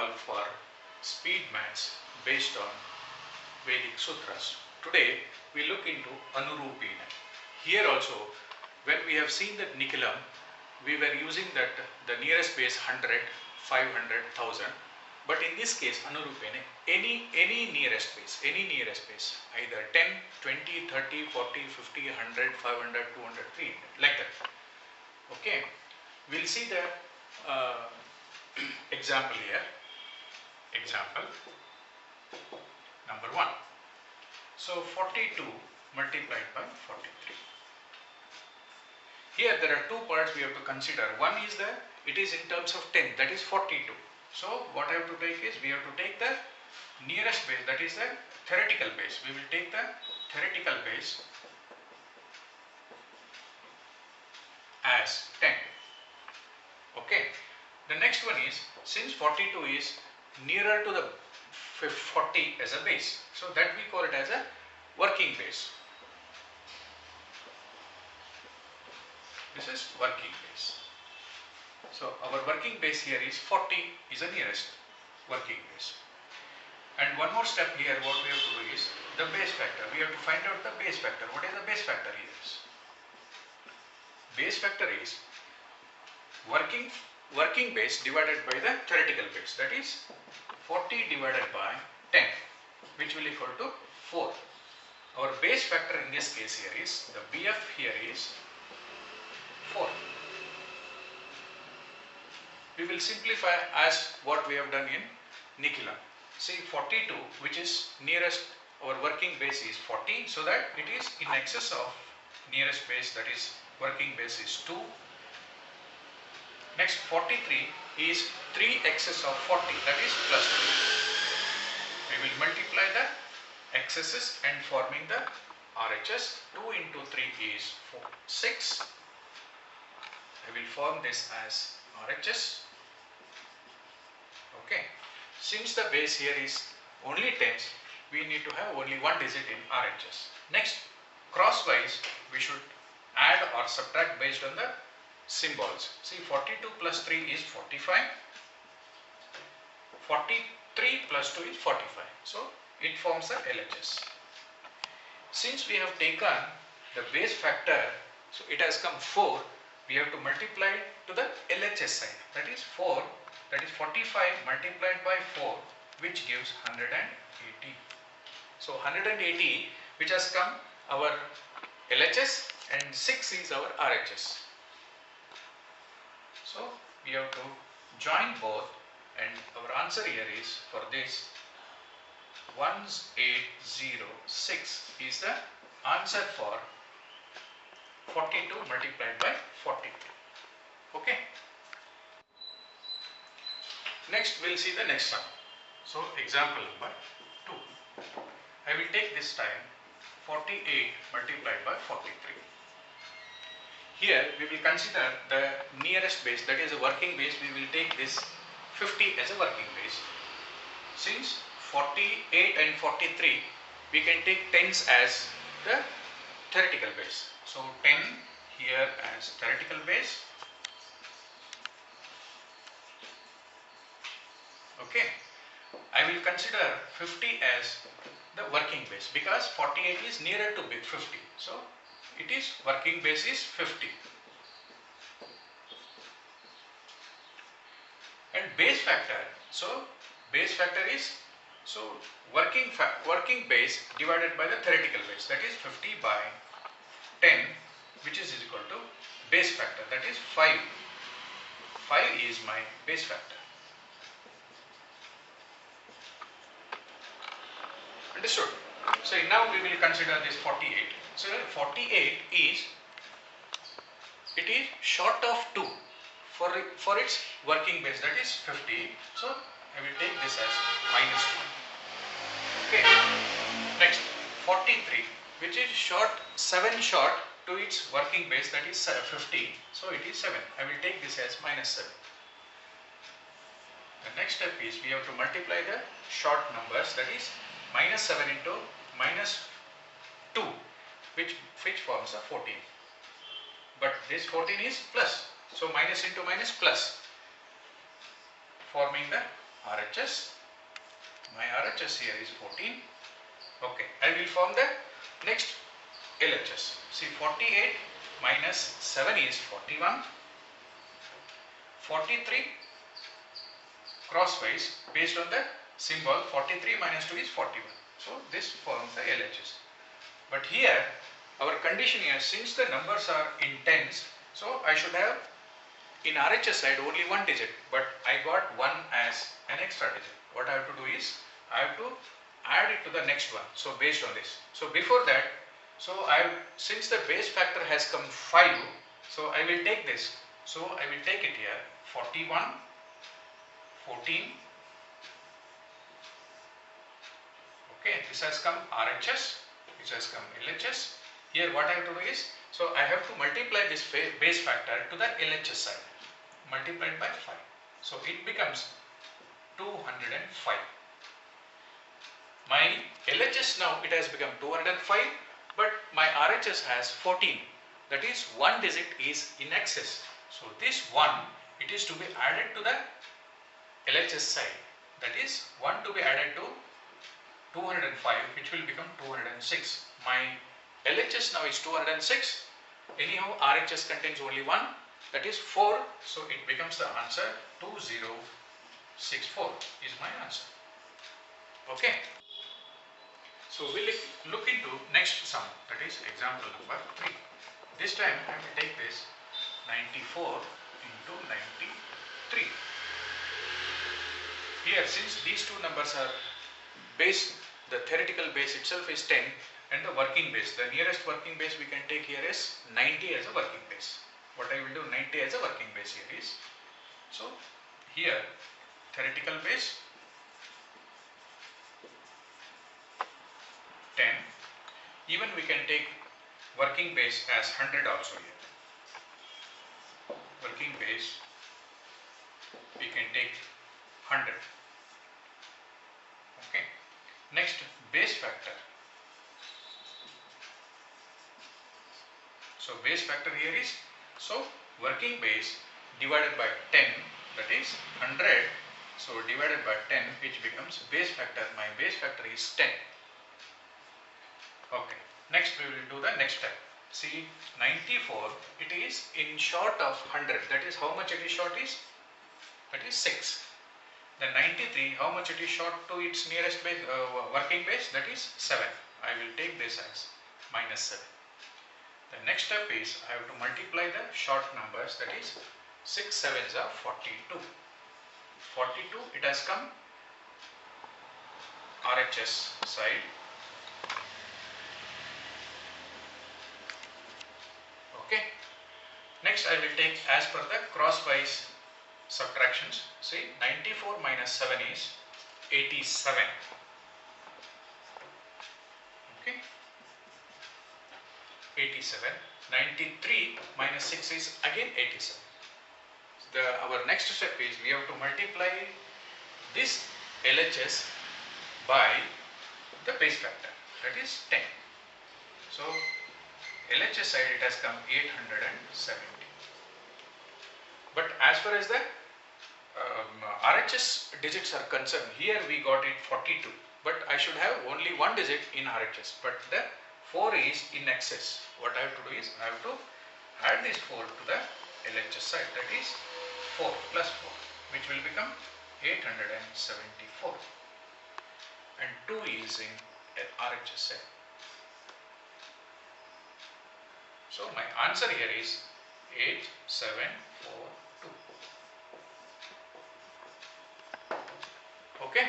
all for speed maths based on Vedic Sutras. Today we look into Anurupina. Here also, when we have seen that Nikilam, we were using that the nearest base 100, 500, 1000. But in this case, Anurupina, any nearest base, either 10, 20, 30, 40, 50, 100, 500, 200, 300, like that. Okay, we'll see the example here. Example number 1. So 42 multiplied by 43. Here there are two parts we have to consider. One is it is in terms of 10, that is 42. So what I have to take is, we have to take the nearest base, that is the theoretical base. We will take the theoretical base as 10. Okay. The next one is, since 42 is nearer to the 40 as a base, so that we call it as a working base. This is working base. So our working base here is 40 is the nearest working base. And one more step here, what we have to do is the base factor. We have to find out the base factor. What is the base factor here? Base factor is working base divided by the theoretical base, that is 40 divided by 10, which will equal to 4. Our base factor in this case here is, the BF here is 4. We will simplify as what we have done in Nikilam. See, 42, which is nearest, our working base is 40, so that it is in excess of nearest base, that is working base is 2. Next, 43 is 3 excess of 40, that is plus 2. We will multiply the excesses and forming the RHS. 2 into 3 is 6. I will form this as RHS. Okay. Since the base here is only tens, we need to have only one digit in RHS. Next, crosswise, we should add or subtract based on the symbols. See, 42 plus 3 is 45. 43 plus 2 is 45. So, it forms the LHS. Since we have taken the base factor, so it has come 4, we have to multiply to the LHS side. That is 4, that is 45 multiplied by 4, which gives 180. So 180, which has come our LHS, and 6 is our RHS. So we have to join both, and our answer here is, for this 1806 is the answer for 42 multiplied by 43. Okay. Next we'll see the next sum. So example number 2. I will take this time 48 multiplied by 43. Here we will consider the nearest base, that is a working base. We will take this 50 as a working base. Since 48 and 43, we can take tens as the theoretical base. So 10 here as theoretical base. Okay. I will consider 50 as the working base, because 48 is nearer to 50. So it is working base is 50. And base factor, so base factor is, so working base divided by the theoretical base, that is 50 by 10, which is equal to base factor, that is 5. 5 is my base factor. Understood? So now we will consider this 48. So 48 is, it is short of 2 for its working base, that is 50. So I will take this as minus 1. Okay. Next, 43, which is 7 short to its working base, that is 50. So it is 7. I will take this as minus 7. The next step is, we have to multiply the short numbers, that is minus 7 into minus 2, which forms a 14. But this 14 is plus, so minus into minus plus, forming the RHS. My RHS here is 14. Okay, I will form the next LHS. See, 48 minus 7 is 41. 43 crosswise based on the symbol 43 minus 2 is 41. So this forms the LHS. But here our condition here, since the numbers are in tens, so I should have in RHS side only one digit, but I got 1 as an extra digit. What I have to do is I have to add it to the next one. So based on this. So before that, so since the base factor has come 5, so I will take this. So I will take it here 41, 14. Okay, this has come RHS, this has come LHS. Here what I have to do is, so I have to multiply this base factor to the LHS side, multiplied by 5. So it becomes 205. My LHS now it has become 205, but my RHS has 14. That is, one digit is in excess. So this 1, it is to be added to the LHS side. That is 1 to be added to 205, which will become 206. My LHS now is 206. Anyhow, RHS contains only 1, that is 4. So it becomes the answer 2064 is my answer. Okay. So we'll look into next sum, that is example number 3. This time I will take this 94 into 93. Here, since these two numbers are base, the theoretical base itself is 10 and the working base, the nearest working base we can take here is 90 as a working base. What I will do, 90 as a working base here is, so here theoretical base 10, even we can take working base as 100 also here. Working base we can take 100. Okay. Next, base factor. So base factor here is, so working base divided by 10, that is 100. So divided by 10, which becomes base factor. My base factor is 10. Okay. Next we will do the next step. See, 94, it is in short of 100. That is how much it is short is? That is 6. Then 93, how much it is short to its nearest base, working base? That is 7. I will take this as minus 7. The next step is I have to multiply the short numbers, that is 6 7s are 42. 42, it has come RHS side. Okay. Next I will take as per the crosswise subtractions. See, 94 minus 7 is 87. Okay. 87. 93 minus 6 is again 87. Our next step is we have to multiply this LHS by the base factor, that is 10. So LHS side it has come 870. But as far as the RHS digits are concerned, here we got it 42. But I should have only one digit in RHS. But the 4 is in excess. What I have to do is I have to add this 4 to the LHS side. That is 4 plus 4, which will become 874. And 2 is in RHS side. So my answer here is 8742. Okay.